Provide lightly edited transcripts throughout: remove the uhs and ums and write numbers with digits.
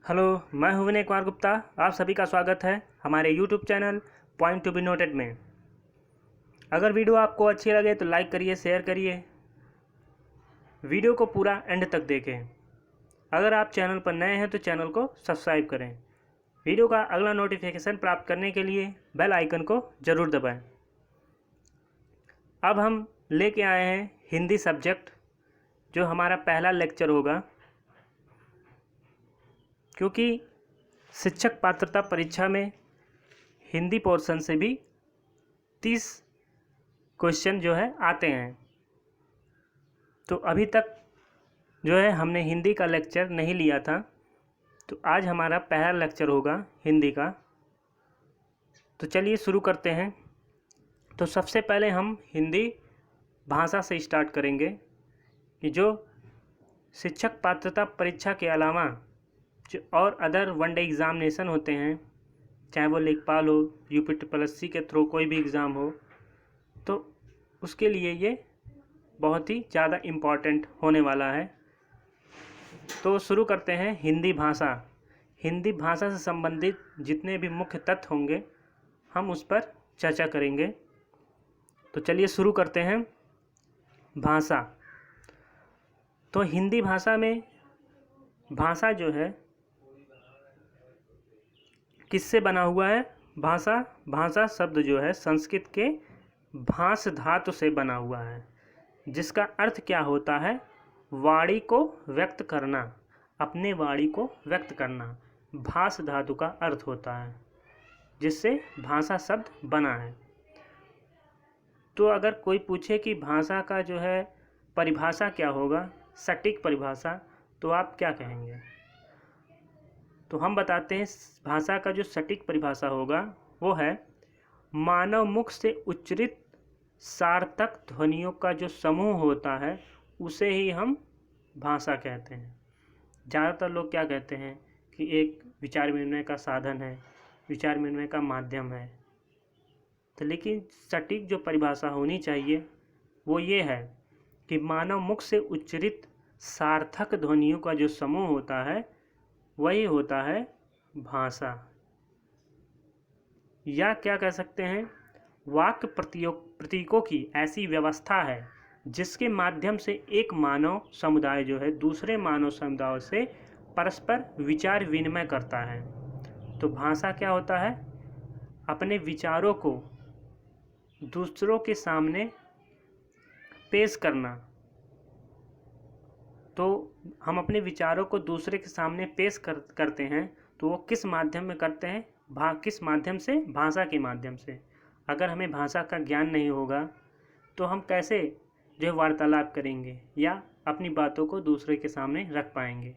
Hello, मैं हूं विनय कुमार गुप्ता। आप सभी का स्वागत है हमारे YouTube channel point to be noted में। अगर वीडियो आपको अच्छी लगे तो लाइक करिए, शेयर करिए, वीडियो को पूरा एंड तक देखें। अगर आप चैनल पर नए हैं तो चैनल को सब्सक्राइब करें। वीडियो का अगला नोटिफिकेशन प्राप्त करने के लिए बेल आइकन को ज़रूर दबाएं। अब हम लेके आए हैं हिंदी सब्जेक्ट, जो हमारा पहला लेक्चर होगा, क्योंकि शिक्षक पात्रता परीक्षा में हिंदी पोर्शन से भी 30 क्वेश्चन जो है आते हैं। तो अभी तक जो है हमने हिंदी का लेक्चर नहीं लिया था, तो आज हमारा पहला लेक्चर होगा हिंदी का। तो चलिए शुरू करते हैं। तो सबसे पहले हम हिंदी भाषा से स्टार्ट करेंगे कि जो शिक्षक पात्रता परीक्षा के अलावा जो और अदर वनडे एग्ज़ामिनेशन होते हैं, चाहे वो लेखपाल हो, UPSSC के थ्रू कोई भी एग्ज़ाम हो, तो उसके लिए ये बहुत ही ज़्यादा इम्पॉर्टेंट होने वाला है। तो शुरू करते हैं हिंदी भाषा। हिंदी भाषा से संबंधित जितने भी मुख्य तथ्य होंगे हम उस पर चर्चा करेंगे। तो चलिए शुरू करते हैं। भाषा। तो हिंदी भाषा में भाषा जो है किससे बना हुआ है? भाषा शब्द जो है संस्कृत के भाष धातु से बना हुआ है, जिसका अर्थ क्या होता है? वाणी को व्यक्त करना, अपने वाणी को व्यक्त करना, भाष धातु का अर्थ होता है, जिससे भाषा शब्द बना है। तो अगर कोई पूछे कि भाषा का जो है परिभाषा क्या होगा, सटीक परिभाषा, तो आप क्या कहेंगे? तो हम बताते हैं भाषा का जो सटीक परिभाषा होगा वो है मानव मुख से उच्चरित सार्थक ध्वनियों का जो समूह होता है उसे ही हम भाषा कहते हैं। ज़्यादातर लोग क्या कहते हैं कि एक विचार विनिमय का साधन है, विचार विनिमय का माध्यम है। तो लेकिन सटीक जो परिभाषा होनी चाहिए वो ये है कि मानव मुख से उच्चरित सार्थक ध्वनियों का जो समूह होता है वही होता है भाषा। या क्या कह सकते हैं, वाक्य प्रतीकों की ऐसी व्यवस्था है जिसके माध्यम से एक मानव समुदाय जो है दूसरे मानव समुदायों से परस्पर विचार विनिमय करता है। तो भाषा क्या होता है? अपने विचारों को दूसरों के सामने पेश करना। तो हम अपने विचारों को दूसरे के सामने पेश करते हैं, तो वो किस माध्यम में करते हैं? किस माध्यम से? भाषा के माध्यम से। अगर हमें भाषा का ज्ञान नहीं होगा तो हम कैसे जो है वार्तालाप करेंगे या अपनी बातों को दूसरे के सामने रख पाएंगे?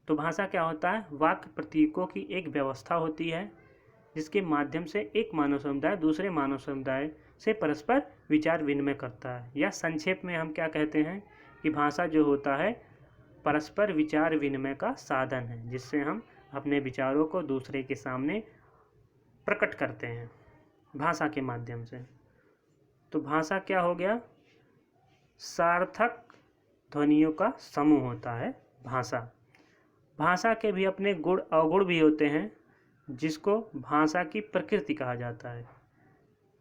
तो भाषा क्या होता है? वाक्य प्रतीकों की एक व्यवस्था होती है जिसके माध्यम से एक मानव समुदाय दूसरे मानव समुदाय से परस्पर विचार विनिमय करता है। या संक्षेप में हम क्या कहते हैं कि भाषा जो होता है परस्पर विचार विनिमय का साधन है, जिससे हम अपने विचारों को दूसरे के सामने प्रकट करते हैं भाषा के माध्यम से। तो भाषा क्या हो गया? सार्थक ध्वनियों का समूह होता है भाषा। भाषा के भी अपने गुण अवगुण भी होते हैं, जिसको भाषा की प्रकृति कहा जाता है।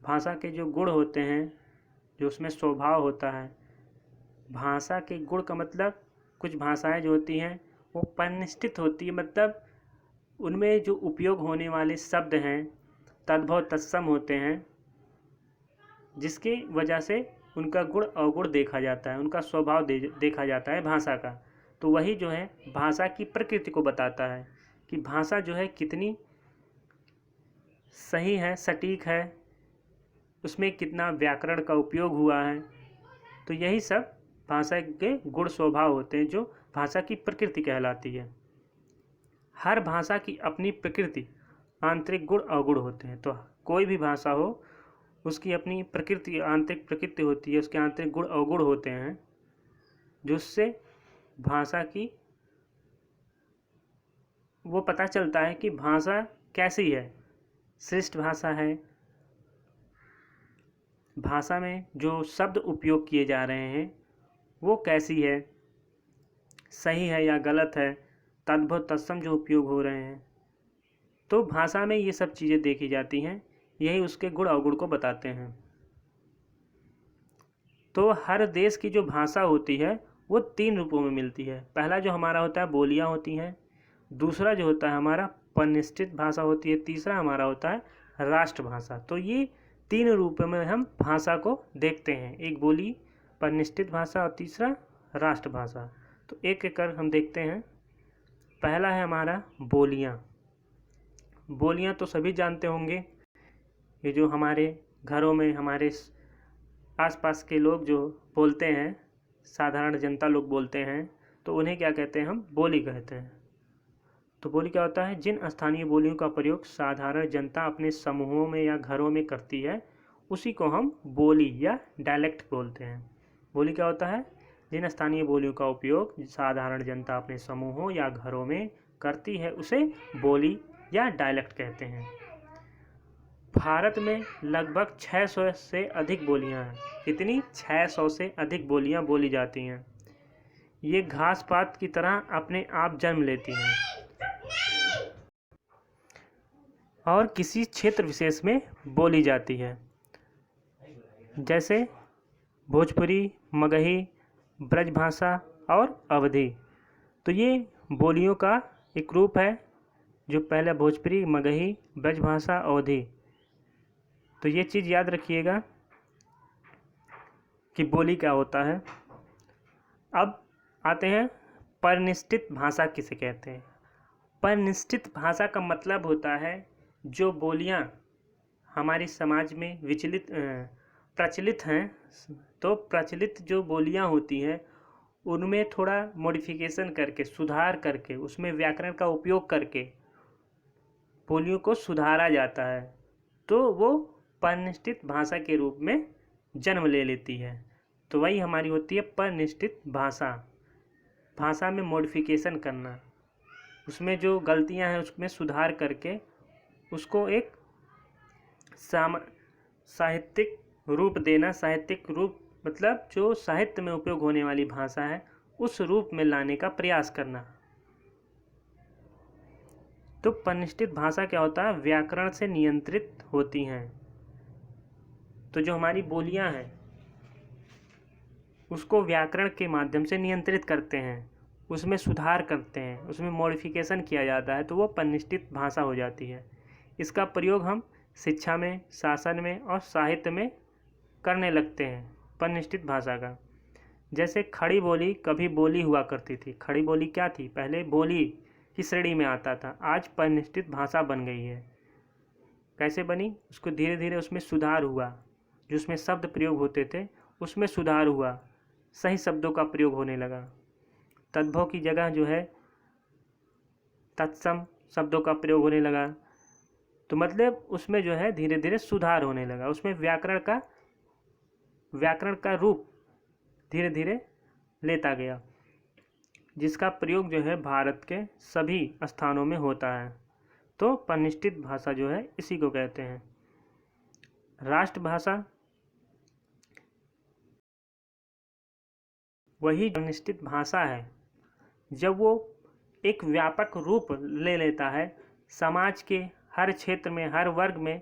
भाषा के जो गुण होते हैं, जो उसमें स्वभाव होता है, भाषा के गुण का मतलब कुछ भाषाएं जो होती हैं वो परिनिष्ठित होती है, मतलब उनमें जो उपयोग होने वाले शब्द हैं तद्भव तत्सम होते हैं, जिसकी वजह से उनका गुण अवगुण देखा जाता है, उनका स्वभाव देखा जाता है भाषा का। तो वही जो है भाषा की प्रकृति को बताता है कि भाषा जो है कितनी सही है, सटीक है, उसमें कितना व्याकरण का उपयोग हुआ है। तो यही सब भाषा के गुण स्वभाव होते हैं जो भाषा की प्रकृति कहलाती है। हर भाषा की अपनी प्रकृति, आंतरिक गुण अवगुण होते हैं। तो कोई भी भाषा हो उसकी अपनी प्रकृति, आंतरिक प्रकृति होती है, उसके आंतरिक गुण अवगुण होते हैं, जिससे भाषा की वो पता चलता है कि भाषा कैसी है, श्रेष्ठ भाषा है, भाषा में जो शब्द उपयोग किए जा रहे हैं वो कैसी है, सही है या गलत है। तद्भव तत्सम जो उपयोग हो रहे हैं। तो भाषा में ये सब चीज़ें देखी जाती हैं, यही उसके गुण अवगुण को बताते हैं। तो हर देश की जो भाषा होती है वो 3 रूपों में मिलती है। पहला जो हमारा होता है बोलियां होती हैं, दूसरा जो होता है हमारा परिनिष्ठित भाषा होती है, तीसरा हमारा होता है राष्ट्रभाषा। तो ये 3 रूपों में हम भाषा को देखते हैं, एक बोली, परिनिष्ठित भाषा और तीसरा राष्ट्रभाषा। तो एक एक कर हम देखते हैं। पहला है हमारा बोलियां। बोलियां तो सभी जानते होंगे, ये जो हमारे घरों में हमारे आसपास के लोग जो बोलते हैं, साधारण जनता लोग बोलते हैं, तो उन्हें क्या कहते हैं, हम बोली कहते हैं। तो बोली क्या होता है, जिन स्थानीय बोलियों का प्रयोग साधारण जनता अपने समूहों में या घरों में करती है उसी को हम बोली या डायलेक्ट बोलते हैं। बोली क्या होता है, जिन स्थानीय बोलियों का उपयोग साधारण जनता अपने समूहों या घरों में करती है उसे बोली या डायलेक्ट कहते हैं। भारत में लगभग 600 से अधिक बोलियां हैं। कितनी? 600 से अधिक बोलियां बोली जाती हैं। ये घास पात की तरह अपने आप जन्म लेती हैं और किसी क्षेत्र विशेष में बोली जाती है, जैसे भोजपुरी, मगही, ब्रजभाषा और अवधी। तो ये बोलियों का एक रूप है, जो पहले भोजपुरी, मगही, ब्रजभाषा, अवधी। तो ये चीज़ याद रखिएगा कि बोली क्या होता है। अब आते हैं परिनिष्ठित भाषा किसे कहते हैं। परिनिष्ठित भाषा का मतलब होता है जो बोलियां हमारी समाज में प्रचलित हैं, तो प्रचलित जो बोलियां होती हैं उनमें थोड़ा मॉडिफिकेशन करके, सुधार करके, उसमें व्याकरण का उपयोग करके बोलियों को सुधारा जाता है, तो वो परिनिष्ठित भाषा के रूप में जन्म ले लेती है। तो वही हमारी होती है परिनिष्ठित भाषा। भाषा में मॉडिफिकेशन करना, उसमें जो गलतियां हैं उसमें सुधार करके उसको एक साहित्यिक रूप देना। साहित्यिक रूप मतलब जो साहित्य में उपयोग होने वाली भाषा है उस रूप में लाने का प्रयास करना। तो परिनिष्ठित भाषा क्या होता है, व्याकरण से नियंत्रित होती हैं। तो जो हमारी बोलियां हैं उसको व्याकरण के माध्यम से नियंत्रित करते हैं, उसमें सुधार करते हैं, उसमें मॉडिफिकेशन किया जाता है, तो वो परिनिष्ठित भाषा हो जाती है। इसका प्रयोग हम शिक्षा में, शासन में और साहित्य में करने लगते हैं परिनिष्ठित भाषा का। जैसे खड़ी बोली कभी बोली हुआ करती थी। खड़ी बोली क्या थी, पहले बोली की श्रेणी में आता था, आज परिनिष्ठित भाषा बन गई है। कैसे बनी, उसको धीरे धीरे उसमें सुधार हुआ, जो उसमें शब्द प्रयोग होते थे उसमें सुधार हुआ, सही शब्दों का प्रयोग होने लगा। तद्भव की जगह जो है तत्सम शब्दों का प्रयोग होने लगा। तो मतलब उसमें जो है धीरे धीरे सुधार होने लगा, उसमें व्याकरण का रूप धीरे धीरे लेता गया, जिसका प्रयोग जो है भारत के सभी स्थानों में होता है। तो परिनिष्ठित भाषा जो है इसी को कहते हैं। राष्ट्रभाषा वही परिनिष्ठित भाषा है जब वो एक व्यापक रूप ले लेता है, समाज के हर क्षेत्र में, हर वर्ग में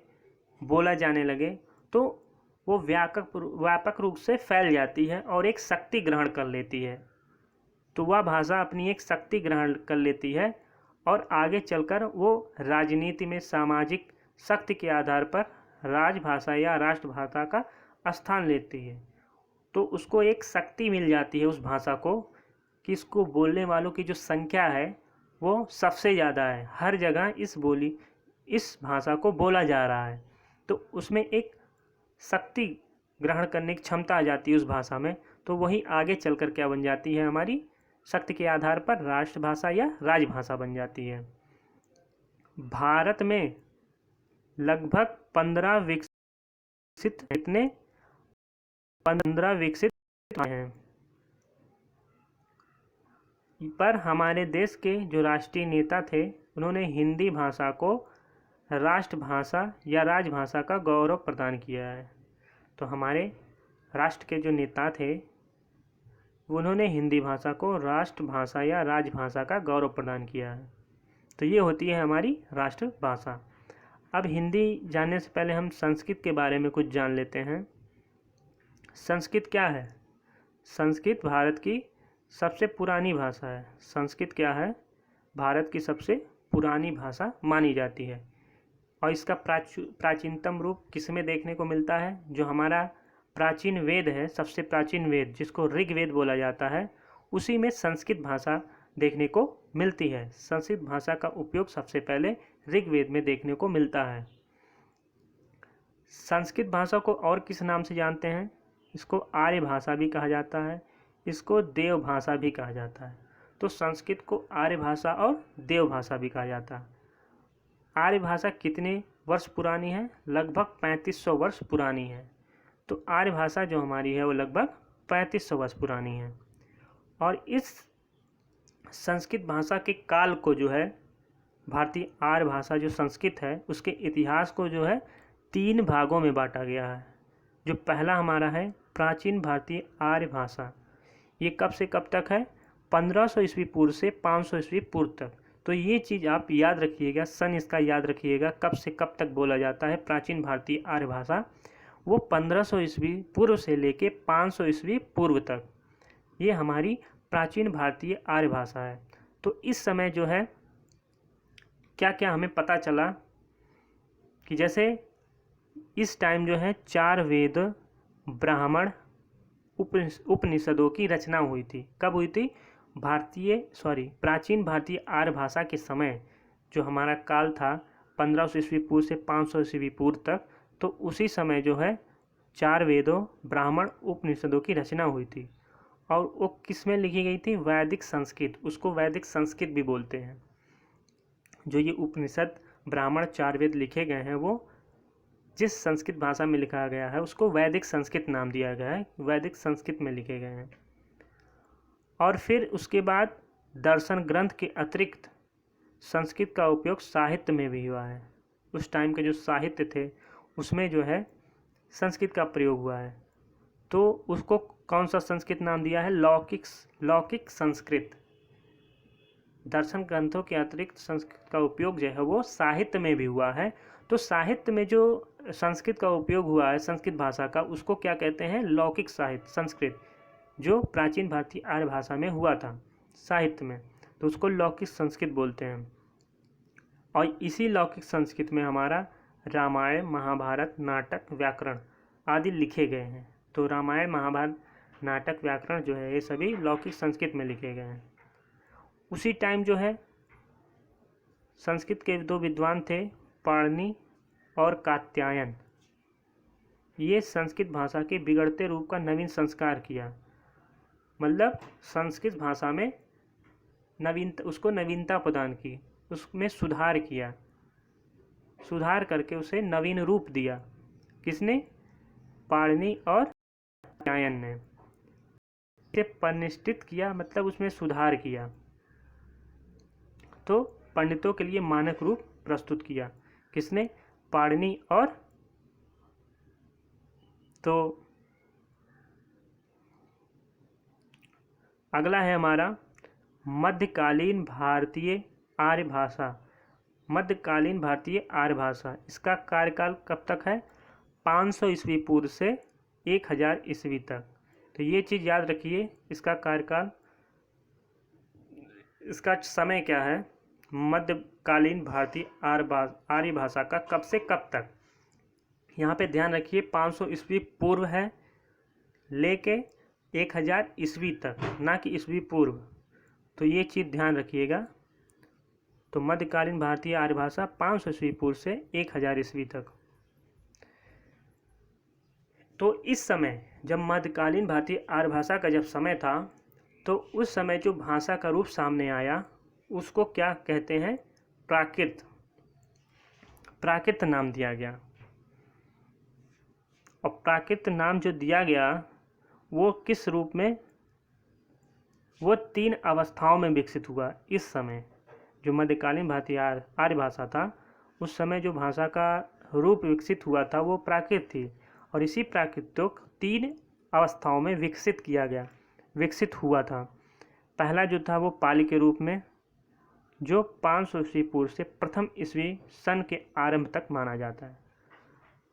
बोला जाने लगे, तो वो व्यापक रूप से फैल जाती है और एक शक्ति ग्रहण कर लेती है। तो वह भाषा अपनी एक शक्ति ग्रहण कर लेती है और आगे चलकर वो राजनीति में सामाजिक शक्ति के आधार पर राजभाषा या राष्ट्रभाषा का स्थान लेती है। तो उसको एक शक्ति मिल जाती है उस भाषा को, कि इसको बोलने वालों की जो संख्या है वो सबसे ज़्यादा है, हर जगह इस भाषा को बोला जा रहा है। तो उसमें एक शक्ति ग्रहण करने की क्षमता आ जाती है उस भाषा में। तो वही आगे चलकर क्या बन जाती है, हमारी शक्ति के आधार पर राष्ट्रभाषा या राजभाषा बन जाती है। भारत में लगभग 15 विकसित हैं, पर हमारे देश के जो राष्ट्रीय नेता थे उन्होंने हिंदी भाषा को राष्ट्रभाषा या राजभाषा का गौरव प्रदान किया है। तो हमारे राष्ट्र के जो नेता थे उन्होंने हिंदी भाषा को राष्ट्रभाषा या राजभाषा का गौरव प्रदान किया है। तो ये होती है हमारी राष्ट्रभाषा। अब हिंदी जानने से पहले हम संस्कृत के बारे में कुछ जान लेते हैं। संस्कृत क्या है? संस्कृत भारत की सबसे पुरानी भाषा है। संस्कृत क्या है? भारत की सबसे पुरानी भाषा मानी जाती है। और इसका प्राचीनतम रूप किसमें देखने को मिलता है? जो हमारा प्राचीन वेद है, सबसे प्राचीन वेद जिसको ऋग्वेद बोला जाता है, उसी में संस्कृत भाषा देखने को मिलती है। संस्कृत भाषा का उपयोग सबसे पहले ऋग्वेद में देखने को मिलता है। संस्कृत भाषा को और किस नाम से जानते हैं? इसको आर्य भाषा भी कहा जाता है, इसको देव भाषा भी कहा जाता है। तो संस्कृत को आर्य भाषा और देव भाषा भी कहा जाता है। आर्य भाषा कितने वर्ष पुरानी है? लगभग 3500 वर्ष पुरानी है। तो आर्य भाषा जो हमारी है वो लगभग 3500 वर्ष पुरानी है। और इस संस्कृत भाषा के काल को जो है, भारतीय आर्य भाषा जो संस्कृत है उसके इतिहास को जो है 3 भागों में बांटा गया है। जो पहला हमारा है प्राचीन भारतीय आर्य भाषा, ये कब से कब तक है? 1500 ईस्वी पूर्व से 500 ईस्वी पूर्व तक। तो ये चीज़ आप याद रखिएगा, सन इसका याद रखिएगा, कब से कब तक बोला जाता है प्राचीन भारतीय आर्य भाषा। वो 1500 ईस्वी पूर्व से लेके 500 ईस्वी पूर्व तक ये हमारी प्राचीन भारतीय आर्य भाषा है। तो इस समय जो है क्या क्या हमें पता चला कि जैसे इस टाइम जो है 4 वेद, ब्राह्मण, उपनिषदों की रचना हुई थी। कब हुई थी? प्राचीन भारतीय आर्य भाषा के समय जो हमारा काल था 1500 ईस्वी पूर्व से 500 ईस्वी पूर्व तक, तो उसी समय जो है 4 वेदों, ब्राह्मण, उपनिषदों की रचना हुई थी। और वो किस में लिखी गई थी? वैदिक संस्कृत। उसको वैदिक संस्कृत भी बोलते हैं। जो ये उपनिषद, ब्राह्मण, 4 वेद लिखे गए हैं वो जिस संस्कृत भाषा में लिखा गया है उसको वैदिक संस्कृत नाम दिया गया है। वैदिक संस्कृत में लिखे गए हैं। और फिर उसके बाद दर्शन ग्रंथ के अतिरिक्त संस्कृत का उपयोग साहित्य में भी हुआ है। उस टाइम के जो साहित्य थे उसमें जो है संस्कृत का प्रयोग हुआ है। तो उसको कौन सा संस्कृत नाम दिया है? लौकिक संस्कृत। दर्शन ग्रंथों के अतिरिक्त संस्कृत का उपयोग जो है वो साहित्य में भी हुआ है। तो साहित्य में जो संस्कृत का उपयोग हुआ है संस्कृत भाषा का, उसको क्या कहते हैं? लौकिक साहित्य संस्कृत, जो प्राचीन भारतीय आर्य भाषा में हुआ था साहित्य में, तो उसको लौकिक संस्कृत बोलते हैं। और इसी लौकिक संस्कृत में हमारा रामायण, महाभारत, नाटक, व्याकरण आदि लिखे गए हैं। तो रामायण, महाभारत, नाटक, व्याकरण जो है ये सभी लौकिक संस्कृत में लिखे गए हैं। उसी टाइम जो है संस्कृत के 2 विद्वान थे, पाणिनि और कात्यायन। ये संस्कृत भाषा के बिगड़ते रूप का नवीन संस्कार किया। मतलब संस्कृत भाषा में उसको नवीनता प्रदान की, उसमें सुधार किया, सुधार करके उसे नवीन रूप दिया। किसने? पाणिनि और कात्यायन ने। इसे परिष्कृत किया, मतलब उसमें सुधार किया। तो पंडितों के लिए मानक रूप प्रस्तुत किया। किसने? पाणिनि और तो अगला है हमारा मध्यकालीन भारतीय आर्य भाषा। मध्यकालीन भारतीय आर्य भाषा, इसका कार्यकाल कब तक है? 500 ईस्वी पूर्व से 1000 ईस्वी तक। तो ये चीज़ याद रखिए, इसका कार्यकाल, इसका समय क्या है? मध्यकालीन भारतीय आर्य भाषा का कब से कब तक। यहाँ पे ध्यान रखिए 500 ईस्वी पूर्व है लेके 1000 ईस्वी तक, ना कि ईस्वी पूर्व। तो ये चीज़ ध्यान रखिएगा। तो मध्यकालीन भारतीय आर्य भाषा 500 ईस्वी पूर्व से 1000 ईस्वी तक। तो इस समय जब मध्यकालीन भारतीय आर्य भाषा का जब समय था, तो उस समय जो भाषा का रूप सामने आया उसको क्या कहते हैं? प्राकृत। प्राकृत नाम दिया गया। और प्राकृत नाम जो दिया गया वो किस रूप में? वो 3 अवस्थाओं में विकसित हुआ। इस समय जो मध्यकालीन भारतीय आर्य भाषा था उस समय जो भाषा का रूप विकसित हुआ था वो प्राकृत थी। और इसी प्राकृत को 3 अवस्थाओं में विकसित किया गया। विकसित हुआ था। पहला जो था वो पाली के रूप में, जो 500 ईस्वी पूर्व से प्रथम ईस्वी सन के आरंभ तक माना जाता है।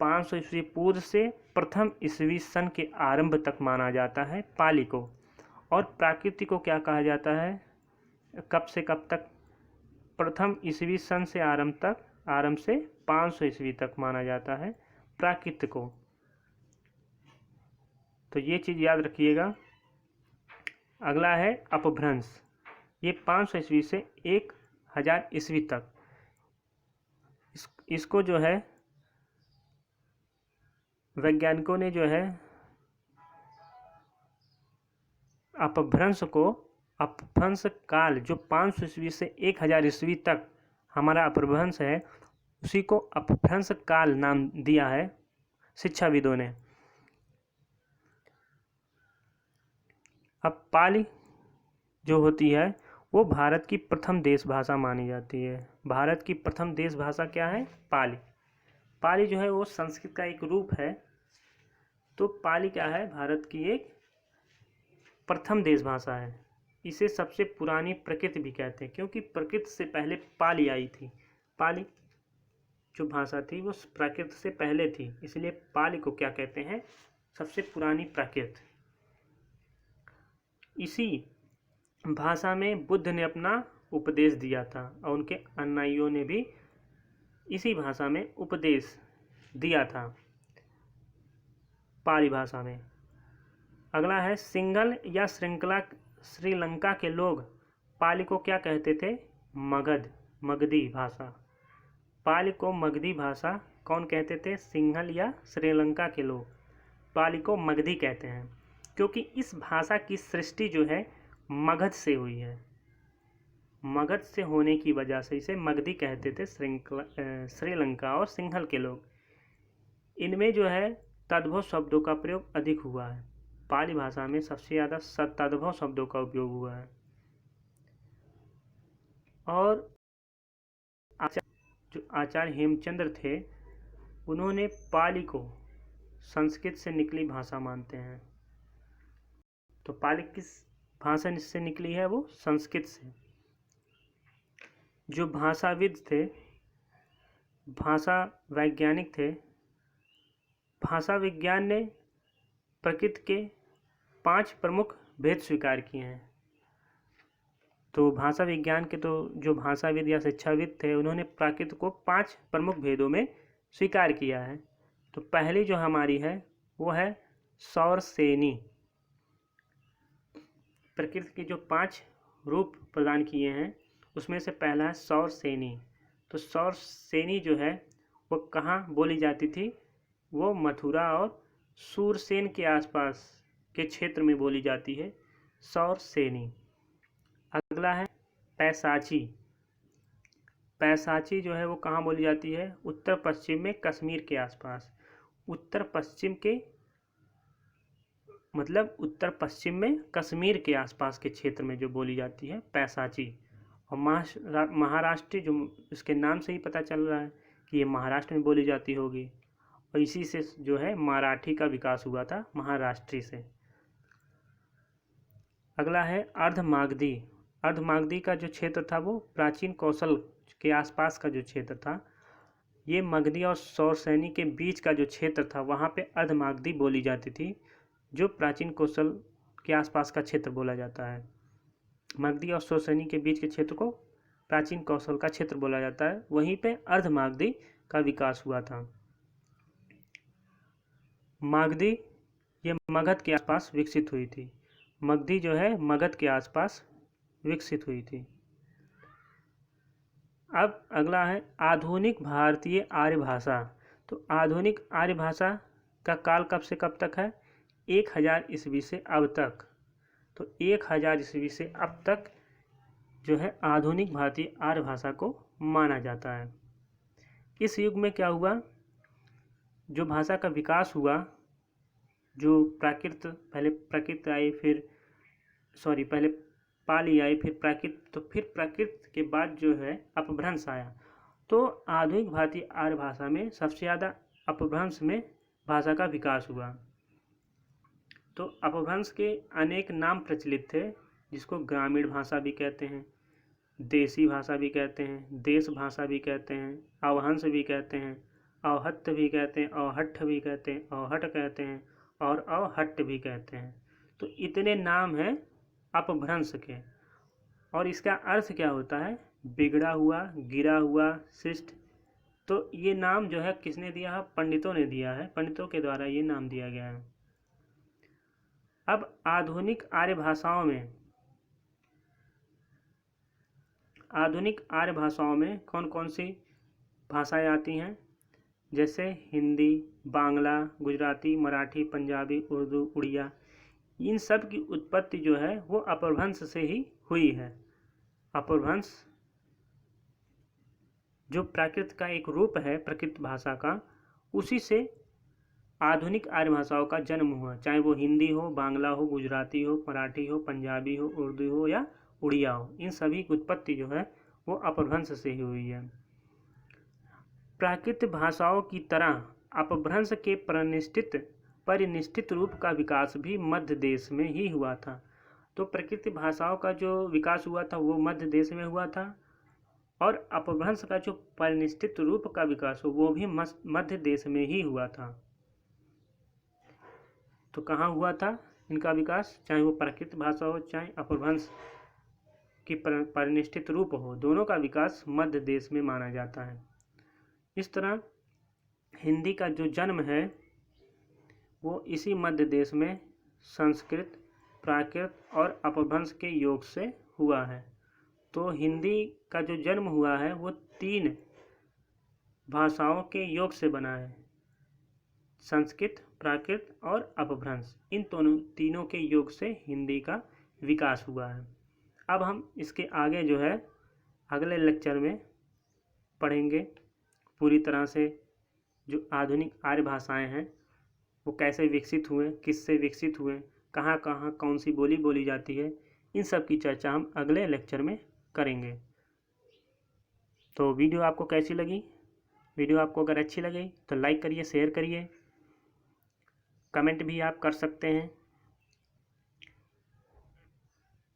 500 ईस्वी पूर्व से प्रथम ईस्वी सन के आरंभ तक माना जाता है पाली को। और प्राकृत को क्या कहा जाता है, कब से कब तक, प्रथम ईस्वी सन से आरंभ से 500 ईस्वी तक माना जाता है प्राकृत को। तो ये चीज़ याद रखिएगा। अगला है अपभ्रंश। ये 500 ईस्वी से 1000 ईस्वी तक इसको जो है वैज्ञानिकों ने जो है अपभ्रंश काल जो 500 ईस्वी से 1000 ईस्वी तक हमारा अपभ्रंश है, उसी को अपभ्रंश काल नाम दिया है शिक्षाविदों ने। अब पाली जो होती है वो भारत की प्रथम देश भाषा मानी जाती है। भारत की प्रथम देश भाषा क्या है, पाली। पाली जो है वो संस्कृत का एक रूप है। तो पाली क्या है, भारत की एक प्रथम देश भाषा है। इसे सबसे पुरानी प्रकृत भी कहते हैं, क्योंकि प्रकृत से पहले पाली आई थी। पाली जो भाषा थी वो प्राकृत से पहले थी, इसलिए पाली को क्या कहते हैं, सबसे पुरानी प्राकृत। इसी भाषा में बुद्ध ने अपना उपदेश दिया था और उनके अनुयायियों ने भी इसी भाषा में उपदेश दिया था, पाली भाषा में। अगला है सिंघल या श्रृंखला। श्रीलंका के लोग पाली को क्या कहते थे, मगधी भाषा। पाली को मगधी भाषा कौन कहते थे, सिंघल या श्रीलंका के लोग पाली को मगधी कहते हैं, क्योंकि इस भाषा की सृष्टि जो है मगध से हुई है। मगध से होने की वजह से इसे मगधी कहते थे श्रीलंका और सिंघल के लोग। इनमें जो है तद्भव शब्दों का प्रयोग अधिक हुआ है। पाली भाषा में सबसे ज़्यादा तद्भव शब्दों का उपयोग हुआ है। और जो आचार्य हेमचंद्र थे, उन्होंने पाली को संस्कृत से निकली भाषा मानते हैं। तो पाली किस भाषा से निकली है, वो संस्कृत से। जो भाषाविद थे, भाषा वैज्ञानिक थे, भाषा विज्ञान ने प्रकृत के 5 प्रमुख भेद स्वीकार किए हैं। तो भाषा विज्ञान के तो जो भाषाविद या शिक्षाविद थे, उन्होंने प्राकृत को 5 प्रमुख भेदों में स्वीकार किया है। तो पहली जो हमारी है वो है सौरसेनी। प्रकृत के जो 5 रूप प्रदान किए हैं उसमें से पहला है सौरसेनी। तो सौरसेनी जो है वो कहाँ बोली जाती थी, वो मथुरा और सूरसेन के आसपास के क्षेत्र में बोली जाती है सौरसेनी। अगला है पैसाची। पैसाची जो है वो कहाँ बोली जाती है, उत्तर पश्चिम में कश्मीर के आसपास। उत्तर पश्चिम के मतलब उत्तर पश्चिम में कश्मीर के आसपास के क्षेत्र में जो बोली जाती है पैसाची। और महाराष्ट्र जो इसके नाम से ही पता चल रहा है कि ये महाराष्ट्र में बोली जाती होगी, और इसी से जो है मराठी का विकास हुआ था, महाराष्ट्री से। अगला है अर्धमागधी। अर्धमागधी का जो क्षेत्र था वो प्राचीन कौशल के आसपास का जो क्षेत्र था, ये मगधी और सौरसेनी के बीच का जो क्षेत्र था वहाँ पे अर्धमागधी बोली जाती थी, जो प्राचीन कौशल के आसपास का क्षेत्र बोला जाता है। मगधी और सौरसेनी के बीच के क्षेत्र को प्राचीन कौशल का क्षेत्र बोला जाता है, वहीं पे अर्धमागधी का विकास हुआ था। मागधी ये मगध के आसपास विकसित हुई थी। मगधी जो है मगध के आसपास विकसित हुई थी। अब अगला है आधुनिक भारतीय आर्य भाषा। तो आधुनिक आर्य भाषा का काल कब से कब तक है, 1000 ईस्वी से अब तक। तो 1000 ईस्वी से अब तक जो है आधुनिक भारतीय आर्य भाषा को माना जाता है। इस युग में क्या हुआ, जो भाषा का विकास हुआ, जो पहले प्राकृत आई, पहले पाली आई, फिर प्राकृत, तो फिर प्राकृत के बाद जो है अपभ्रंश आया। तो आधुनिक भारतीय आर्य भाषा में सबसे ज़्यादा अपभ्रंश में भाषा का विकास हुआ। तो अपभ्रंश के अनेक नाम प्रचलित थे, जिसको ग्रामीण भाषा भी कहते हैं, देसी भाषा भी कहते हैं, देश भाषा भी कहते हैं, अवहंस भी कहते हैं, अवहत्त भी कहते हैं, अवहट्ठ भी कहते हैं, अवहट कहते हैं और अवहट्ट भी कहते हैं। तो इतने नाम हैं अपभ्रंश के। और इसका अर्थ क्या होता है? बिगड़ा हुआ, गिरा हुआ, शिष्ट। तो ये नाम जो है किसने दिया है? पंडितों ने दिया है, पंडितों के द्वारा ये नाम दिया गया है। अब आधुनिक आर्य भाषाओं में कौन कौन सी भाषाएं आती हैं? जैसे हिंदी, बांग्ला, गुजराती, मराठी, पंजाबी, उर्दू, उड़िया। इन सब की उत्पत्ति जो है वो अपभ्रंश से ही हुई है। अपभ्रंश जो प्राकृत का एक रूप है, प्रकृत भाषा का, उसी से आधुनिक आर्य भाषाओं का जन्म हुआ। चाहे वो हिंदी हो, बांग्ला हो, गुजराती हो, मराठी हो, पंजाबी हो, उर्दू हो या उड़िया हो, इन सभी की उत्पत्ति जो है वो अपभ्रंश से ही हुई है। प्राकृत भाषाओं की तरह अपभ्रंश के परिनिष्ठित रूप का विकास भी मध्य देश में ही हुआ था। तो प्राकृत भाषाओं का जो विकास हुआ था वो मध्य देश में हुआ था, और अपभ्रंश का जो परिनिष्ठित रूप का विकास हो वो भी मध्य देश में ही हुआ था। तो कहाँ हुआ था इनका विकास? चाहे वो प्राकृत भाषा हो, चाहे अपभ्रंश की परिनिष्ठित रूप हो, दोनों का विकास मध्य देश में माना जाता है। इस तरह हिंदी का जो जन्म है वो इसी मध्य देश में संस्कृत, प्राकृत और अपभ्रंश के योग से हुआ है। तो हिंदी का जो जन्म हुआ है वो 3 भाषाओं के योग से बना है, संस्कृत, प्राकृत और अपभ्रंश। इन तीनों के योग से हिंदी का विकास हुआ है। अब हम इसके आगे जो है अगले लेक्चर में पढ़ेंगे पूरी तरह से जो आधुनिक आर्य भाषाएं हैं वो कैसे विकसित हुए, किससे विकसित हुए, कहाँ कहाँ कौन सी बोली बोली जाती है, इन सब की चर्चा हम अगले लेक्चर में करेंगे। तो वीडियो आपको कैसी लगी? वीडियो आपको अगर अच्छी लगी तो लाइक करिए, शेयर करिए, कमेंट भी आप कर सकते हैं।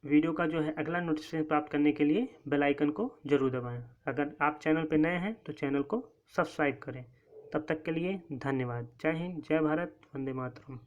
वीडियो का जो है अगला नोटिफिकेशन प्राप्त करने के लिए बेल आइकन को जरूर दबाएं। अगर आप चैनल पर नए हैं तो चैनल को सब्सक्राइब करें। तब तक के लिए धन्यवाद। जय हिंद, जय भारत, वंदे मातरम।